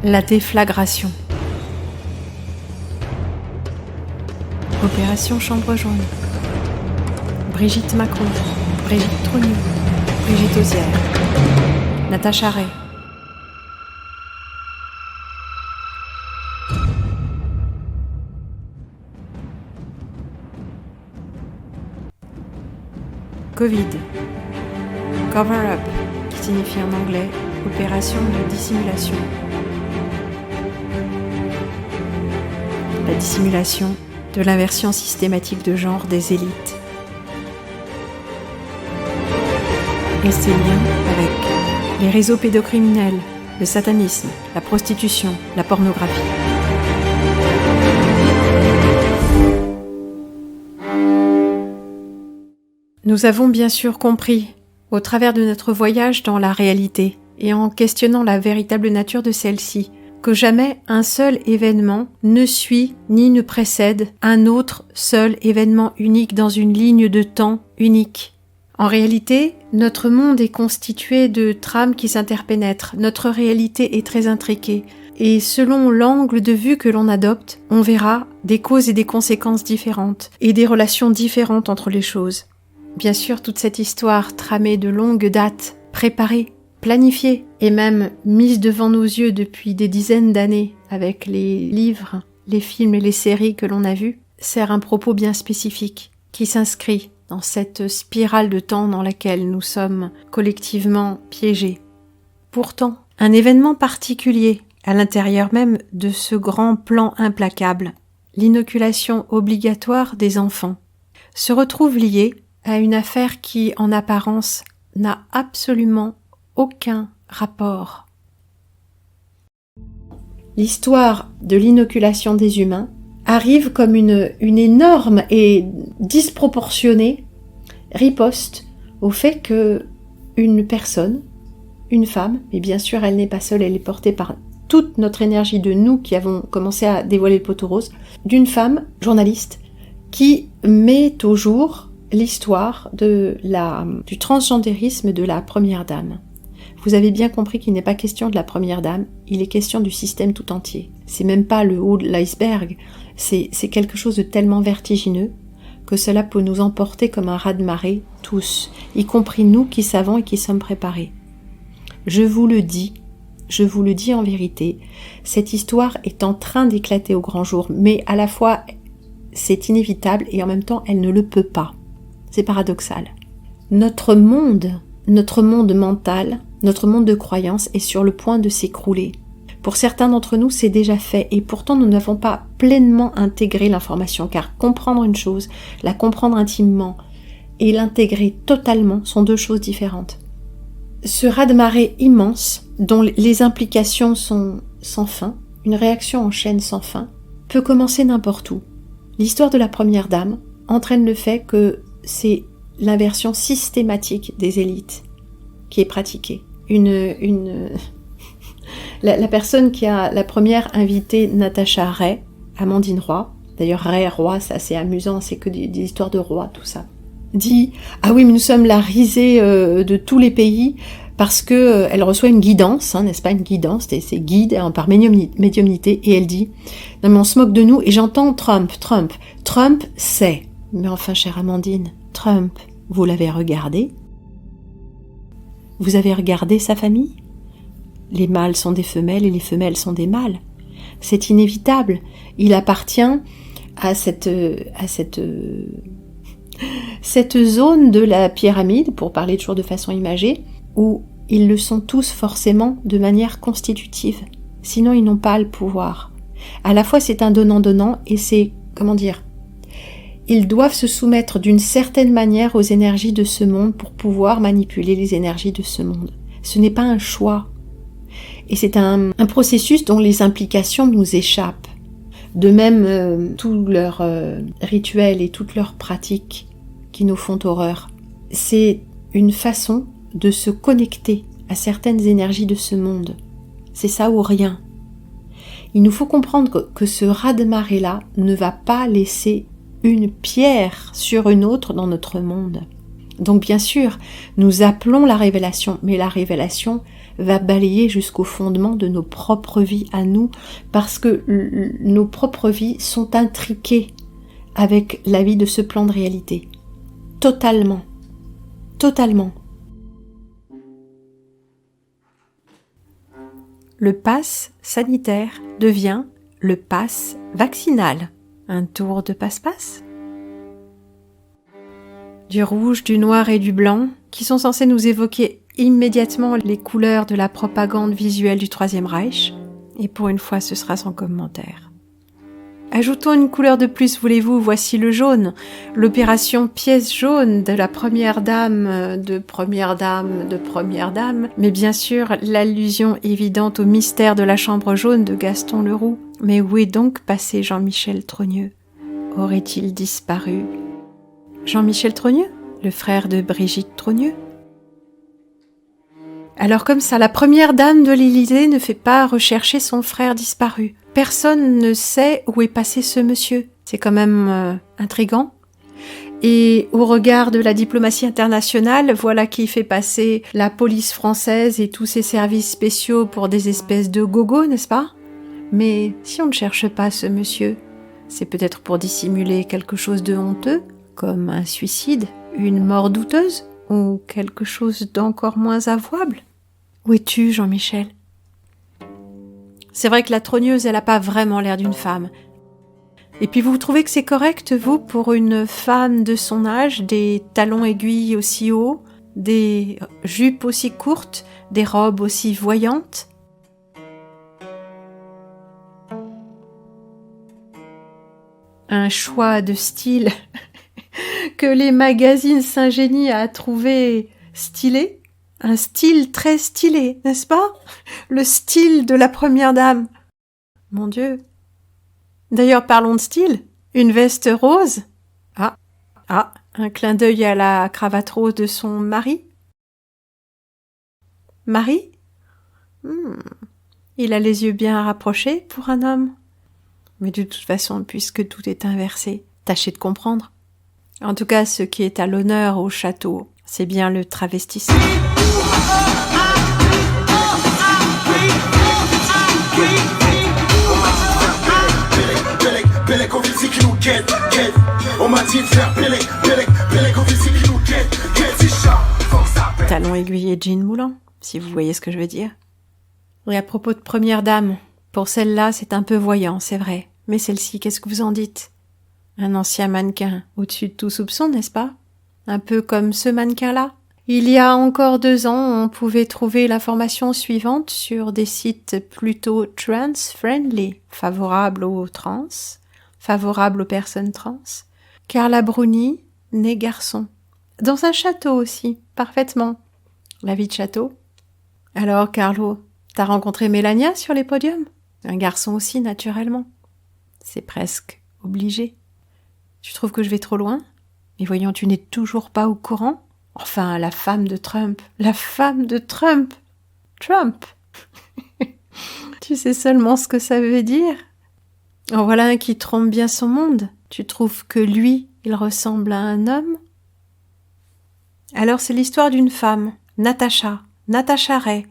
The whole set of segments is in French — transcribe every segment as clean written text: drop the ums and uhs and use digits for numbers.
La déflagration. Opération Chambre jaune. Brigitte Macron, Brigitte Trougnou, Brigitte Osière, Natacha Ray. Covid. Cover-up, qui signifie en anglais opération de dissimulation. La dissimulation de l'inversion systématique de genre des élites. Et ses liens avec les réseaux pédocriminels, le satanisme, la prostitution, la pornographie. Nous avons bien sûr compris, au travers de notre voyage dans la réalité et en questionnant la véritable nature de celle-ci, que jamais un seul événement ne suit ni ne précède un autre seul événement unique dans une ligne de temps unique. En réalité, notre monde est constitué de trames qui s'interpénètrent, notre réalité est très intriquée, et selon l'angle de vue que l'on adopte, on verra des causes et des conséquences différentes, et des relations différentes entre les choses. Bien sûr, toute cette histoire tramée de longue date, préparée, planifiée et même mise devant nos yeux depuis des dizaines d'années avec les livres, les films et les séries que l'on a vus, sert un propos bien spécifique qui s'inscrit dans cette spirale de temps dans laquelle nous sommes collectivement piégés. Pourtant, un événement particulier à l'intérieur même de ce grand plan implacable, l'inoculation obligatoire des enfants, se retrouve lié à une affaire qui, en apparence, n'a absolument aucun rapport. L'histoire de l'inoculation des humains arrive comme une énorme et disproportionnée riposte au fait que une personne, une femme, mais bien sûr elle n'est pas seule, elle est portée par toute notre énergie de nous qui avons commencé à dévoiler le poteau rose, d'une femme journaliste qui met au jour l'histoire du transgendérisme de la première dame. Vous avez bien compris qu'il n'est pas question de la première dame, il est question du système tout entier. C'est même pas le haut de l'iceberg, c'est quelque chose de tellement vertigineux que cela peut nous emporter comme un raz-de-marée, tous, y compris nous qui savons et qui sommes préparés. Je vous le dis en vérité, cette histoire est en train d'éclater au grand jour, mais à la fois c'est inévitable et en même temps elle ne le peut pas. C'est paradoxal. Notre monde mental, notre monde de croyance est sur le point de s'écrouler. Pour certains d'entre nous, c'est déjà fait et pourtant nous n'avons pas pleinement intégré l'information car comprendre une chose, la comprendre intimement et l'intégrer totalement sont deux choses différentes. Ce raz-de-marée immense, dont les implications sont sans fin, une réaction en chaîne sans fin, peut commencer n'importe où. L'histoire de la première dame entraîne le fait que c'est l'inversion systématique des élites qui est pratiquée. La personne qui a la première invité Natacha Ray, Amandine Roy, d'ailleurs Ray, Roy, c'est assez amusant, c'est que des histoires de rois, tout ça, dit « Ah oui, mais nous sommes la risée de tous les pays » parce que elle reçoit une guidance, n'est-ce pas, une guidance, c'est guide par médiumnité, et elle dit « Non mais on se moque de nous, et j'entends Trump, c'est... » Mais enfin, chère Amandine, Trump, vous l'avez regardé? Vous avez regardé sa famille? Les mâles sont des femelles et les femelles sont des mâles. C'est inévitable. Il appartient à cette zone de la pyramide, pour parler toujours de façon imagée, où ils le sont tous forcément de manière constitutive. Sinon, ils n'ont pas le pouvoir. À la fois, c'est un donnant-donnant et c'est, ils doivent se soumettre d'une certaine manière aux énergies de ce monde pour pouvoir manipuler les énergies de ce monde. Ce n'est pas un choix. Et c'est un processus dont les implications nous échappent. De même, tous leurs rituels et toutes leurs pratiques qui nous font horreur. c'est une façon de se connecter à certaines énergies de ce monde. C'est ça ou rien. Il nous faut comprendre que ce raz-de-marée-là ne va pas laisser une pierre sur une autre dans notre monde. Donc bien sûr, nous appelons la révélation, mais la révélation va balayer jusqu'au fondement de nos propres vies à nous, parce que nos propres vies sont intriquées avec la vie de ce plan de réalité. Totalement. Totalement. Le pass sanitaire devient le pass vaccinal. Un tour de passe-passe ? Du rouge, du noir et du blanc, qui sont censés nous évoquer immédiatement les couleurs de la propagande visuelle du Troisième Reich, et pour une fois ce sera sans commentaire. Ajoutons une couleur de plus, voulez-vous, voici le jaune, l'opération pièce jaune de la première dame, mais bien sûr l'allusion évidente au mystère de la chambre jaune de Gaston Leroux. Mais où est donc passé Jean-Michel Trogneux ? Aurait-il disparu ? Jean-Michel Trogneux, le frère de Brigitte Trogneux ? Alors comme ça, la première dame de l'Élysée ne fait pas rechercher son frère disparu. Personne ne sait où est passé ce monsieur. C'est quand même intriguant. Et au regard de la diplomatie internationale, voilà qui fait passer la police française et tous ses services spéciaux pour des espèces de gogos, n'est-ce pas ? Mais si on ne cherche pas ce monsieur, c'est peut-être pour dissimuler quelque chose de honteux, comme un suicide, une mort douteuse, ou quelque chose d'encore moins avouable. Où es-tu, Jean-Michel ? C'est vrai que la trogneuse, elle n'a pas vraiment l'air d'une femme. Et puis vous trouvez que c'est correct, vous, pour une femme de son âge, des talons aiguilles aussi hauts, des jupes aussi courtes, des robes aussi voyantes ? Un choix de style que les magazines s'ingénient à trouver stylé. Un style très stylé, n'est-ce pas ? Le style de la première dame. Mon Dieu. D'ailleurs, parlons de style. Une veste rose. Un clin d'œil à la cravate rose de son mari. Mari ? Il a les yeux bien rapprochés pour un homme. Mais de toute façon, puisque tout est inversé, tâchez de comprendre. En tout cas, ce qui est à l'honneur au château, c'est bien le travestissement. Talons aiguilles et jean moulant, si vous voyez ce que je veux dire. Et à propos de première dame, pour celle-là, c'est un peu voyant, c'est vrai. Mais celle-ci, qu'est-ce que vous en dites ? Un ancien mannequin, au-dessus de tout soupçon, n'est-ce pas ? Un peu comme ce mannequin-là. Il y a encore 2 ans, on pouvait trouver l'information suivante sur des sites plutôt trans-friendly, favorables aux trans, favorables aux personnes trans. Carla Bruni, née garçon. Dans un château aussi, parfaitement. La vie de château. Alors, Carlo, t'as rencontré Mélania sur les podiums ? Un garçon aussi, naturellement. C'est presque obligé. Tu trouves que je vais trop loin ? Mais voyons, tu n'es toujours pas au courant ? Enfin, la femme de Trump. La femme de Trump. Trump. Tu sais seulement ce que ça veut dire ? En voilà un qui trompe bien son monde. Tu trouves que lui, il ressemble à un homme ? Alors c'est l'histoire d'une femme, Natacha Ray,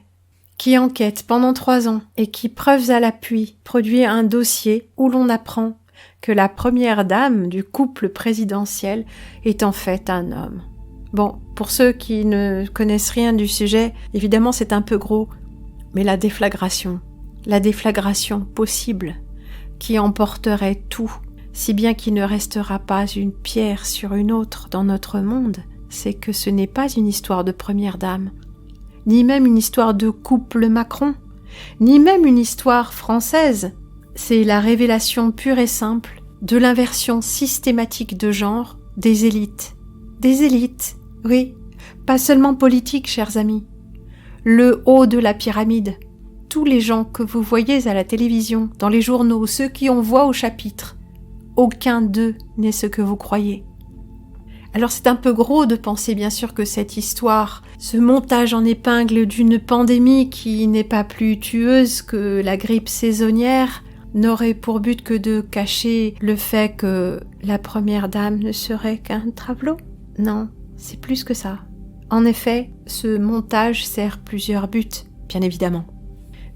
qui enquête pendant 3 ans et qui, preuves à l'appui, produit un dossier où l'on apprend que la première dame du couple présidentiel est en fait un homme. Bon, pour ceux qui ne connaissent rien du sujet, évidemment c'est un peu gros, mais la déflagration possible, qui emporterait tout, si bien qu'il ne restera pas une pierre sur une autre dans notre monde, c'est que ce n'est pas une histoire de première dame, ni même une histoire de couple Macron, ni même une histoire française. C'est la révélation pure et simple de l'inversion systématique de genre des élites. Des élites, oui, pas seulement politiques, chers amis. Le haut de la pyramide, tous les gens que vous voyez à la télévision, dans les journaux, ceux qui on voit au chapitre, aucun d'eux n'est ce que vous croyez. Alors c'est un peu gros de penser bien sûr que cette histoire, ce montage en épingle d'une pandémie qui n'est pas plus tueuse que la grippe saisonnière, n'aurait pour but que de cacher le fait que la première dame ne serait qu'un travelot. Non, c'est plus que ça. En effet, ce montage sert plusieurs buts, bien évidemment.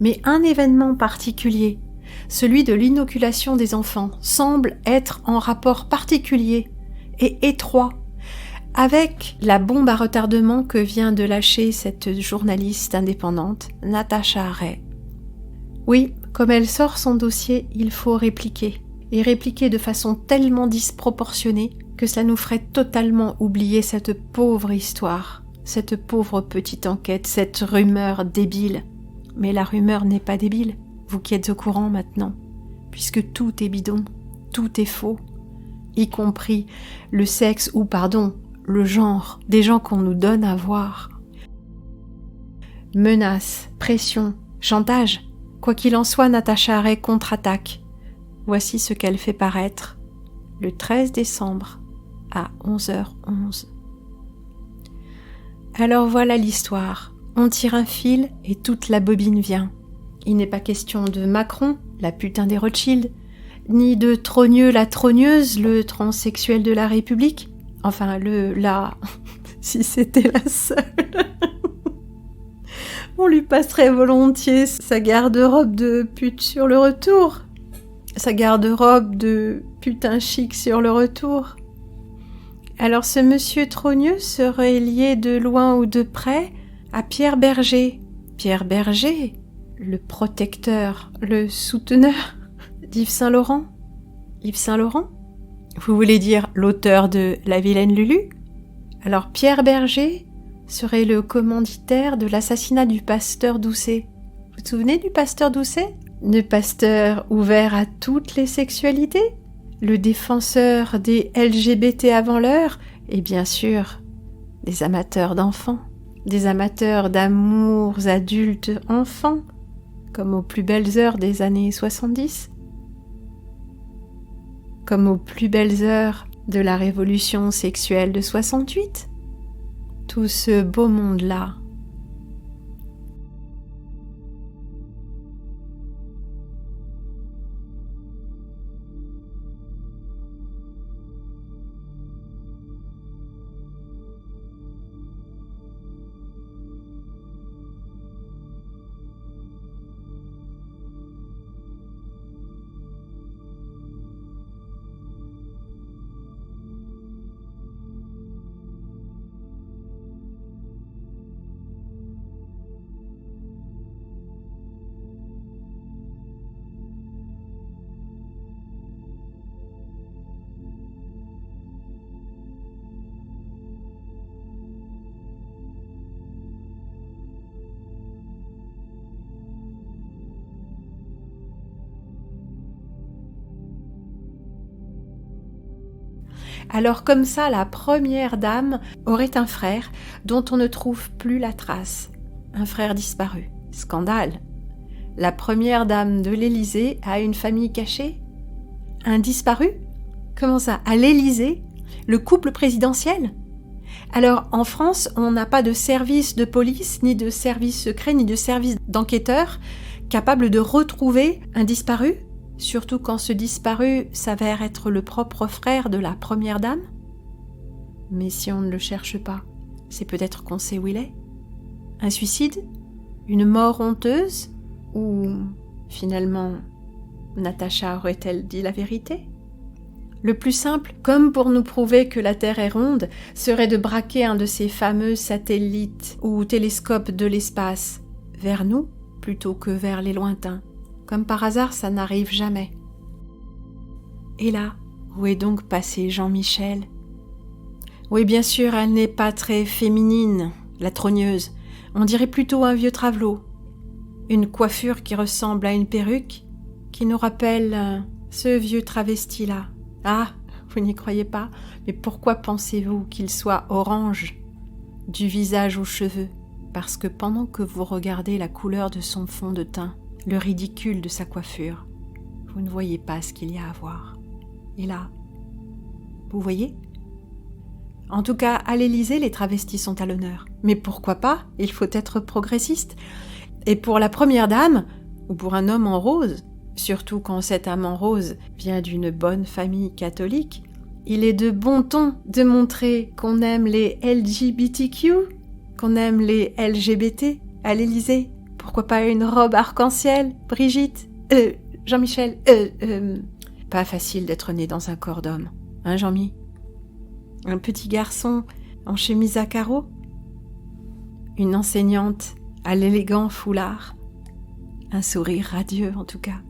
Mais un événement particulier, celui de l'inoculation des enfants, semble être en rapport particulier et étroit avec la bombe à retardement que vient de lâcher cette journaliste indépendante, Natacha Ray. Oui, comme elle sort son dossier, il faut répliquer. Et répliquer de façon tellement disproportionnée que cela nous ferait totalement oublier cette pauvre histoire, cette pauvre petite enquête, cette rumeur débile. Mais la rumeur n'est pas débile, vous qui êtes au courant maintenant, puisque tout est bidon, tout est faux, y compris le sexe ou, pardon, le genre des gens qu'on nous donne à voir. Menaces, pression, chantage, quoi qu'il en soit, Natacha Ray contre-attaque. Voici ce qu'elle fait paraître le 13 décembre à 11h11. Alors voilà l'histoire. On tire un fil et toute la bobine vient. Il n'est pas question de Macron, la putain des Rothschild, ni de Trogneux la trogneuse, le transsexuel de la République. Enfin, si c'était la seule. On lui passerait volontiers sa garde-robe de pute sur le retour. Sa garde-robe de putain chic sur le retour. Alors ce monsieur Trogneux serait lié de loin ou de près à Pierre Berger. Pierre Berger, le protecteur, le souteneur d'Yves Saint-Laurent. Yves Saint-Laurent ? Vous voulez dire l'auteur de La vilaine Lulu ? Alors Pierre Berger serait le commanditaire de l'assassinat du pasteur Doucet. Vous vous souvenez du pasteur Doucet ? Le pasteur ouvert à toutes les sexualités ? Le défenseur des LGBT avant l'heure ? Et bien sûr, des amateurs d'enfants, des amateurs d'amours adultes enfants, comme aux plus belles heures des années 70, comme aux plus belles heures de la révolution sexuelle de 68. Tout ce beau monde-là. Alors comme ça, la première dame aurait un frère dont on ne trouve plus la trace. Un frère disparu. Scandale. La première dame de l'Élysée a une famille cachée ? Un disparu ? Comment ça ? À l'Élysée ? Le couple présidentiel ? Alors en France, on n'a pas de service de police, ni de service secret, ni de service d'enquêteurs capable de retrouver un disparu ? Surtout quand ce disparu s'avère être le propre frère de la première dame. Mais si on ne le cherche pas, c'est peut-être qu'on sait où il est. Un suicide ? Une mort honteuse ? Ou finalement, Natacha aurait-elle dit la vérité ? Le plus simple, comme pour nous prouver que la Terre est ronde, serait de braquer un de ces fameux satellites ou télescopes de l'espace vers nous plutôt que vers les lointains. Comme par hasard, ça n'arrive jamais. Et là, où est donc passé Jean-Michel ? Oui, bien sûr, elle n'est pas très féminine, la trogneuse. On dirait plutôt un vieux travelot. Une coiffure qui ressemble à une perruque, qui nous rappelle ce vieux travesti-là. Ah, vous n'y croyez pas ? Mais pourquoi pensez-vous qu'il soit orange, du visage aux cheveux ? Parce que pendant que vous regardez la couleur de son fond de teint, le ridicule de sa coiffure, vous ne voyez pas ce qu'il y a à voir. Et là, vous voyez ? En tout cas, à l'Élysée, les travestis sont à l'honneur. Mais pourquoi pas? Il faut être progressiste. Et pour la première dame, ou pour un homme en rose, surtout quand cet amant rose vient d'une bonne famille catholique, il est de bon ton de montrer qu'on aime les LGBTQ, qu'on aime les LGBT à l'Élysée. Pourquoi pas une robe arc-en-ciel, Brigitte? Jean-Michel? Pas facile d'être né dans un corps d'homme, hein Jean-Mi? Un petit garçon en chemise à carreaux? Une enseignante à l'élégant foulard? Un sourire radieux en tout cas.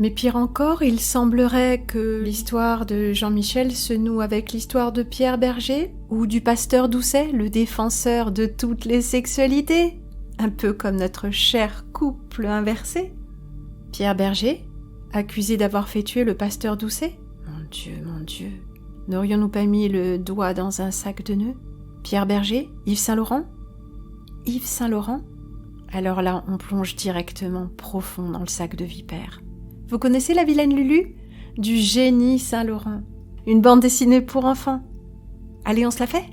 Mais pire encore, il semblerait que l'histoire de Jean-Michel se noue avec l'histoire de Pierre Berger ou du pasteur Doucet, le défenseur de toutes les sexualités, un peu comme notre cher couple inversé. Pierre Berger, accusé d'avoir fait tuer le pasteur Doucet? Mon Dieu, n'aurions-nous pas mis le doigt dans un sac de nœuds? Pierre Berger? Yves Saint-Laurent? Yves Saint-Laurent? Alors là, on plonge directement profond dans le sac de vipères. Vous connaissez La Vilaine Lulu? Du génie Saint-Laurent. Une bande dessinée pour enfants. Allez, on se la fait?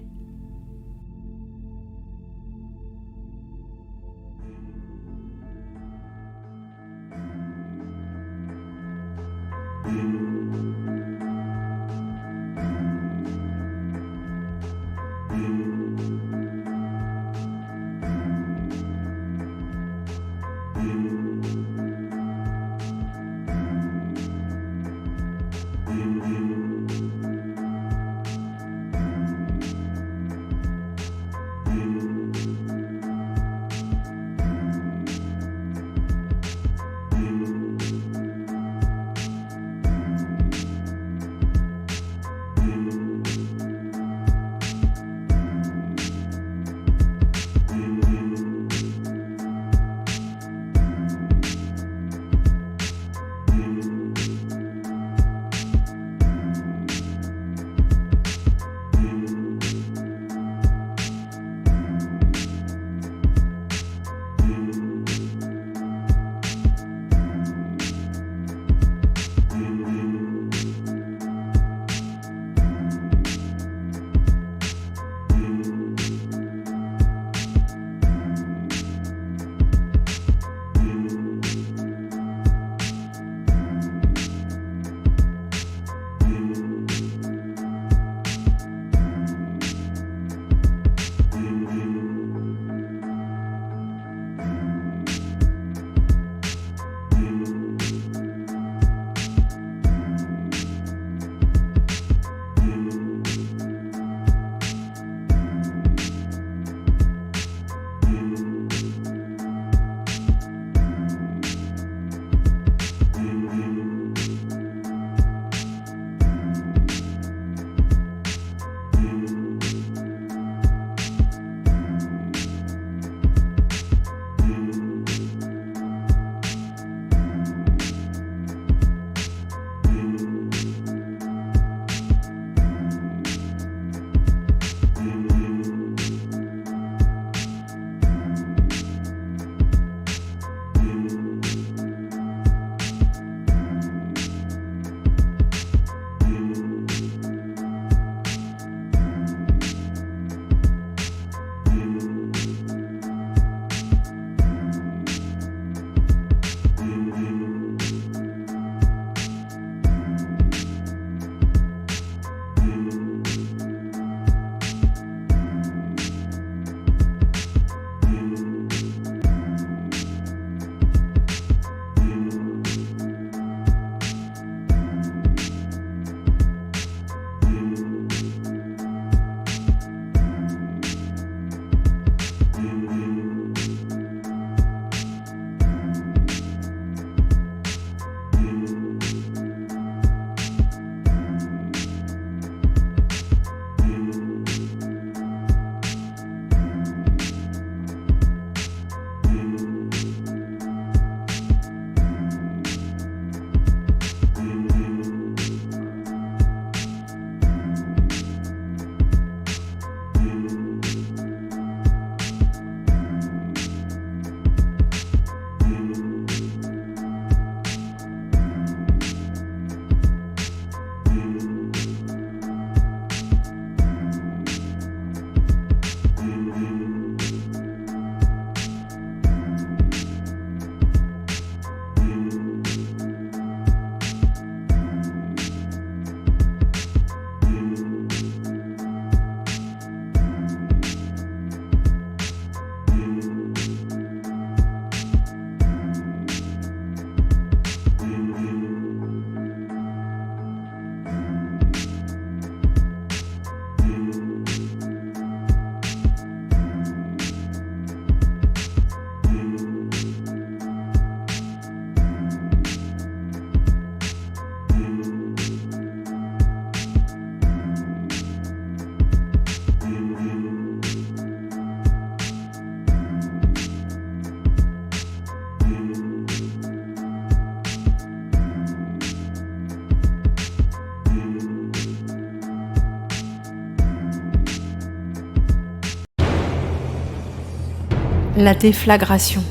la déflagration.